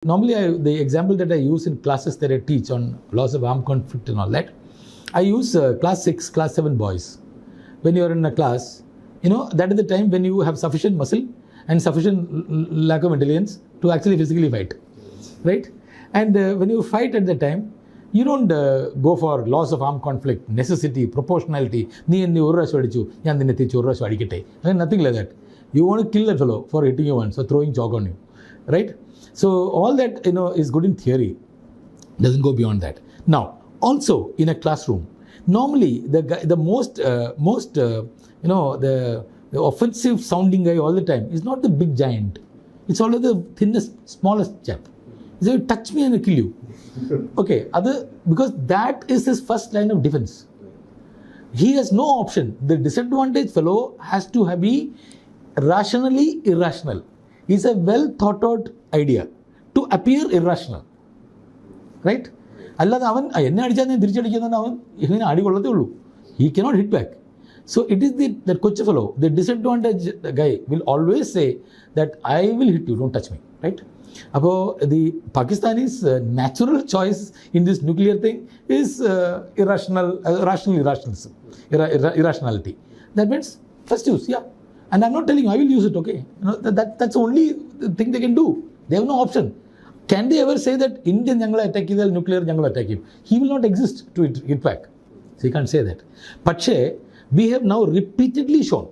Normally, the example that I use in classes that I teach on laws of armed conflict and all that, I use class 6, class 7 boys. When you are in a class, that is the time when you have sufficient muscle and sufficient lack of intelligence to actually physically fight, right? And when you fight at the time, you don't go for laws of armed conflict, necessity, proportionality. Nothing like that. You want to kill that fellow for hitting you once or throwing chalk on you, right? So all that is good in theory, doesn't go beyond that. Now, also in a classroom, normally the offensive sounding guy all the time is not the big giant. It's always the thinnest, smallest chap. He says, touch me and I'll kill you. Okay, because that is his first line of defense. He has no option. The disadvantaged fellow has to be rationally irrational. It's a well thought out idea to appear irrational, right? He cannot hit back. So it is that Kochi fellow, the disadvantaged guy will always say that I will hit you, don't touch me, right? So the Pakistanis' natural choice in this nuclear thing is irrationality. That means first use, yeah. And I'm not telling you I will use it, okay? That's the only thing they can do. They have no option. Can they ever say that Indian jungle attack is nuclear jungle attack him? He will not exist to hit back. So you can't say that. But we have now repeatedly shown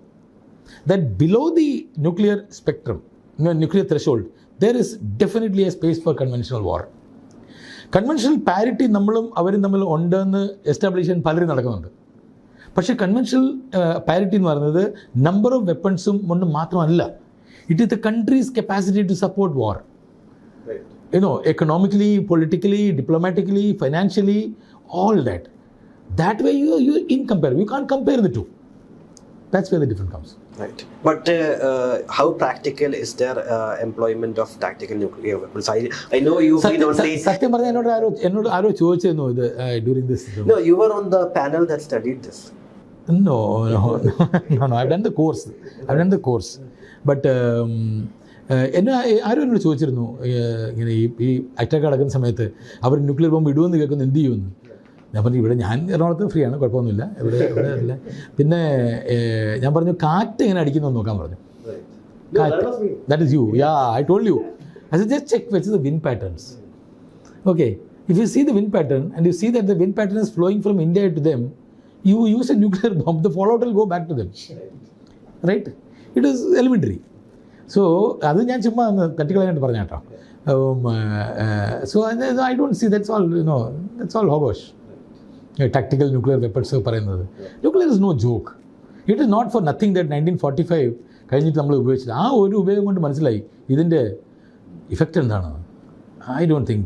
that below the nuclear spectrum, nuclear threshold, there is definitely a space for conventional war. Conventional parity nammalum avarum thamil undennu establish in palarum nadakkunnundu. പക്ഷേ conventional parity എന്ന് പറയുന്നത് number of വെപ്പൺസും ഒന്നും മാത്രമല്ല. It is the country's capacity to support war, economically, politically, diplomatically, financially, all that. That way you incomparable. You can't compare the two. That's where the difference comes. Right. But how practical is their employment of tactical nuclear weapons? I know you've been only... സത്യം പറഞ്ഞാൽ എന്നോട് ആരോ ചോദിച്ചിരുന്നു ഇത് during this. No, you were on the panel that studied this. No. I've done the course. But ആരും എന്നോട് ചോദിച്ചിരുന്നു ഇങ്ങനെ ഈ അറ്റാക്ക് നടക്കുന്ന സമയത്ത് അവർ ന്യൂക്ലിയർ ബോംബ് ഇടുമെന്ന് കേൾക്കുന്നു, എന്ത് ചെയ്യുമെന്ന്. ഞാൻ പറഞ്ഞു ഞാൻ എറണാകുളത്ത് ഫ്രീ ആണ്, കുഴപ്പമൊന്നുമില്ല, ഇവിടെ അല്ല. പിന്നെ ഞാൻ പറഞ്ഞു കാറ്റ് എങ്ങനെ അടിക്കുന്നു നോക്കാൻ പറഞ്ഞു. That is you. Yeah, I told you. I said just check which is the wind patterns. Okay, if you see the wind pattern and you see that the wind pattern is flowing from India to them, you use a nuclear bomb, the fallout will go back to them. Right? It is elementary. So അത് ഞാൻ ചുമ്മാ തട്ടിക്കളയായിട്ട് പറഞ്ഞ കേട്ടോ. So I don't see, that's all hogwash. Tactical nuclear weapons പറയുന്നത്. Nuclear is no joke. It is not for nothing that 1945 കഴിഞ്ഞിട്ട് നമ്മൾ ഉപയോഗിച്ചത്. ആ ഒരു ഉപയോഗം കൊണ്ട് മനസ്സിലായി ഇതിൻ്റെ ഇഫക്റ്റ് എന്താണ്. I don't think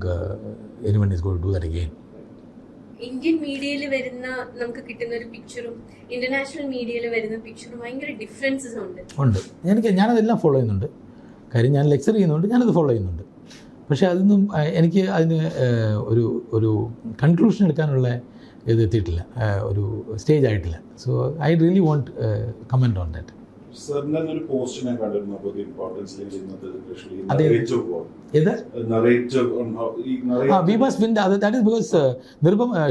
anyone is going to do that again. Indian മീഡിയയിൽ വരുന്ന നമുക്ക് കിട്ടുന്ന ഒരു പിക്ചറും ഇന്റർനാഷണൽ മീഡിയയിൽ വരുന്ന പിക്ചറും ഭയങ്കര ഡിഫറൻസസ് ഉണ്ട്. ഞാനതെല്ലാം ഫോളോ ചെയ്യുന്നുണ്ട്. കാര്യം ഞാൻ ലെക്ചർ ചെയ്യുന്നുണ്ട്, ഞാനത് ഫോളോ ചെയ്യുന്നുണ്ട്. പക്ഷേ അതൊന്നും എനിക്ക് അതിന് ഒരു കൺക്ലൂഷൻ എടുക്കാനുള്ള ഇത് എത്തിയിട്ടില്ല, ഒരു സ്റ്റേജ് ആയിട്ടില്ല. So I really want comment on that. We must win. That is because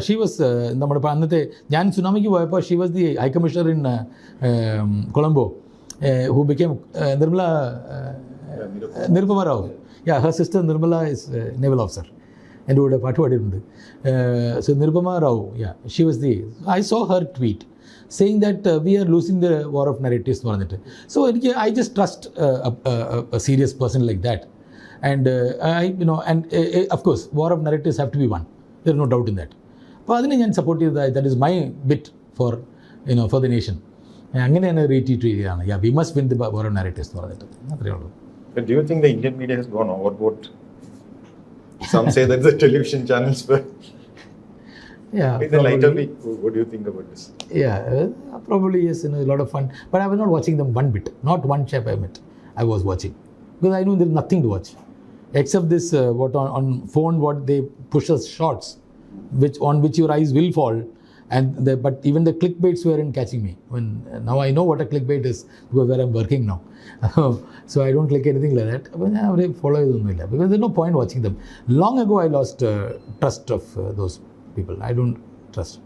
she was നമ്മുടെ അന്നത്തെ ഞാൻ സുനാമിക്ക് പോയപ്പോൾ she was the High Commissioner in Colombo, who became Nirupama Rao. Yeah, her sister Nirmala is a naval officer. എൻ്റെ കൂടെ പാട്ട് പാടിയിട്ടുണ്ട്. So Nirupama Rao, yeah, she was I saw her tweet saying that we are losing the war of narratives എന്ന് പറഞ്ഞിട്ട്. So I just trust a serious person like that. And of course war of narratives have to be won. There is no doubt in that. അപ്പോൾ അതിനെ ഞാൻ support ചെയ്തത്, that is my bit for the nation. അങ്ങനെയാണ് retweet ചെയ്യുകയാണ്. Yeah, we must win the war of narratives എന്ന് പറഞ്ഞിട്ട്. അത്രയേ ഉള്ളൂ. But do you think the Indian media has gone overboard? Some say that the television channels were... Yeah, in the lighter week, what do you think about this? Yeah, probably yes, a lot of fun. But I was not watching them one bit. Not one chap I met I was watching. Because I knew there is nothing to watch. Except this, what on phone, what they push us shots, on which your eyes will fall. But even the clickbaits weren't catching me. Now I know what a clickbait is because where I'm working now. So I don't click anything like that. But I follow them because there's no point watching them. Long ago I lost trust of those people. I don't trust.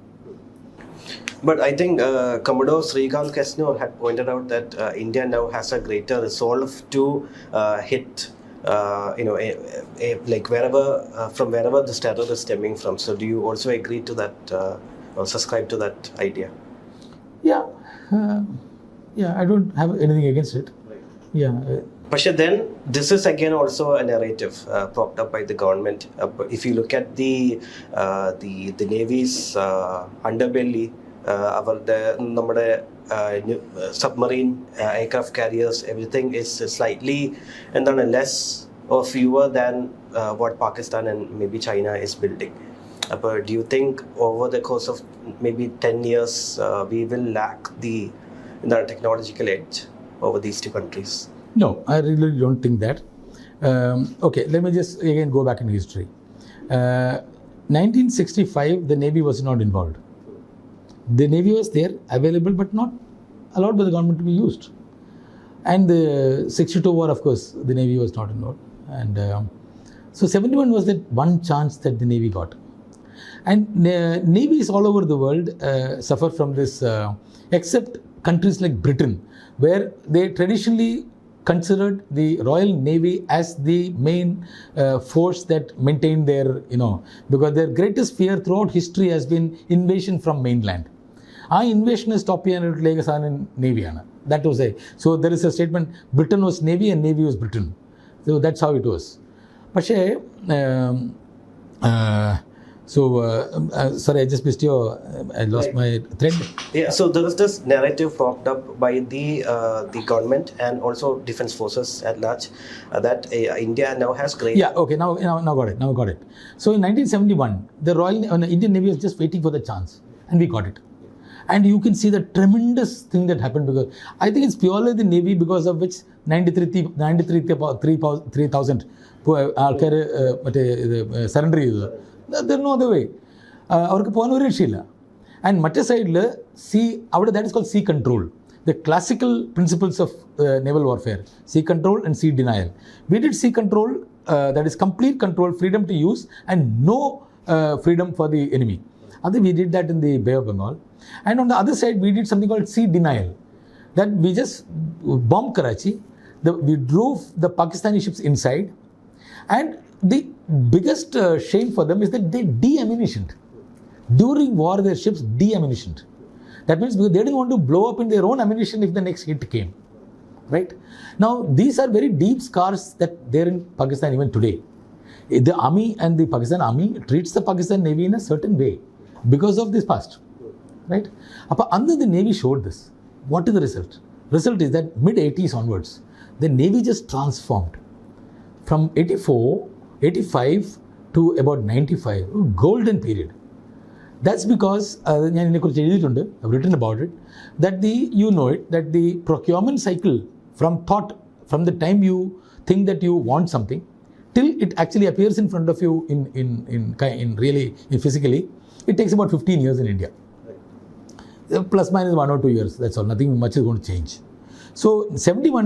But I think Commodore Srikanth Kesnur had pointed out that India now has a greater resolve to hit, like from wherever this terror is stemming from. So do you also agree to that or subscribe to that idea? Yeah, I don't have anything against it. Yeah. But then this is again also a narrative propped up by the government. If you look at the Navy's underbelly, അവരുടെ നമ്മുടെ submarine aircraft carriers, everything is slightly less or fewer than what Pakistan and maybe China is building. But do you think over the course of maybe 10 years we will lack the technological edge over these two countries? No, I really don't think that. Okay, let me just again go back in history. 1965, the Navy was not involved. The Navy was there, available, but not allowed by the government to be used. And the 62 war, of course, the Navy was not involved. And so 71 was that one chance that the Navy got. And navies all over the world suffer from this, except countries like Britain, where they traditionally considered the Royal Navy as the main force that maintained their, because their greatest fear throughout history has been invasion from mainland. Our invasion is top in Navy. That was so there is a statement, Britain was Navy and Navy was Britain. So that's how it was. But sorry, I just missed I lost my thread. Yeah, so there is this narrative propped up by the government and also defense forces at large that India now has great. Yeah, okay, now got it. So in 1971, the Indian Navy was just waiting for the chance, and we got it. And you can see the tremendous thing that happened because I think it's purely the Navy because of which 3,000 ആൾക്കാർ surrender ചെയ്തത്. There no other way. അവർക്ക് പോകാൻ ഒരു രക്ഷയില്ല. And മറ്റേ സൈഡിൽ അവിടെ that is called sea control, the classical principles of naval warfare, sea control and sea denial. We did sea control, that is complete control, freedom to use and no freedom for the enemy. We did that in the Bay of Bengal. And on the other side, we did something called sea denial. That we just bombed Karachi. We drove the Pakistani ships inside. And the biggest shame for them is that they de-ammunitioned. During war, their ships de-ammunitioned. That means because they didn't want to blow up in their own ammunition if the next hit came. Right? Now, these are very deep scars that they're in Pakistan even today. The army and the Pakistan army treats the Pakistan Navy in a certain way because of this past. Right? Under the Navy showed this. What is the result? Result is that mid-80s onwards, the Navy just transformed. From 84, 85 to about 95, golden period. That's because, I've written about it, that that the procurement cycle from the time you think that you want something till it actually appears in front of you in physically, it takes about 15 years in India. Plus minus 1 or 2 years, that's all. Nothing much is going to change. So 71,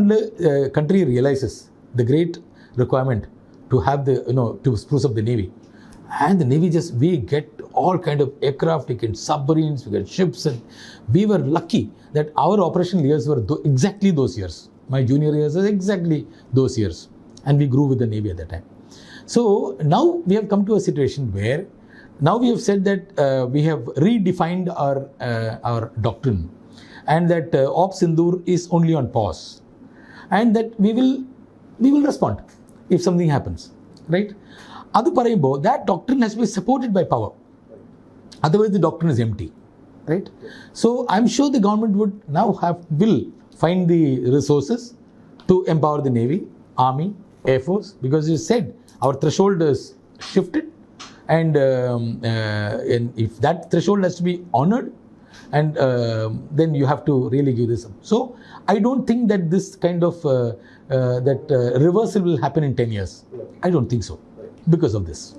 country realizes the great requirement to have to spruce up the Navy. And the Navy we get all kind of aircraft, we get submarines, we get ships, and we were lucky that our operational years were exactly those years. My junior years were exactly those years. And we grew with the Navy at that time. So now we have come to a situation where now we have said that we have redefined our doctrine, and that Op Sindoor is only on pause, and that we will respond if something happens, right? That doctrine has to be supported by power. Otherwise, the doctrine is empty, right? So I'm sure the government will find the resources to empower the Navy, Army, Air Force, because you said our threshold is shifted, and if that threshold has to be honored, and then you have to really give this up. So I don't think that this kind of reversal will happen in 10 years. I don't think so because of this.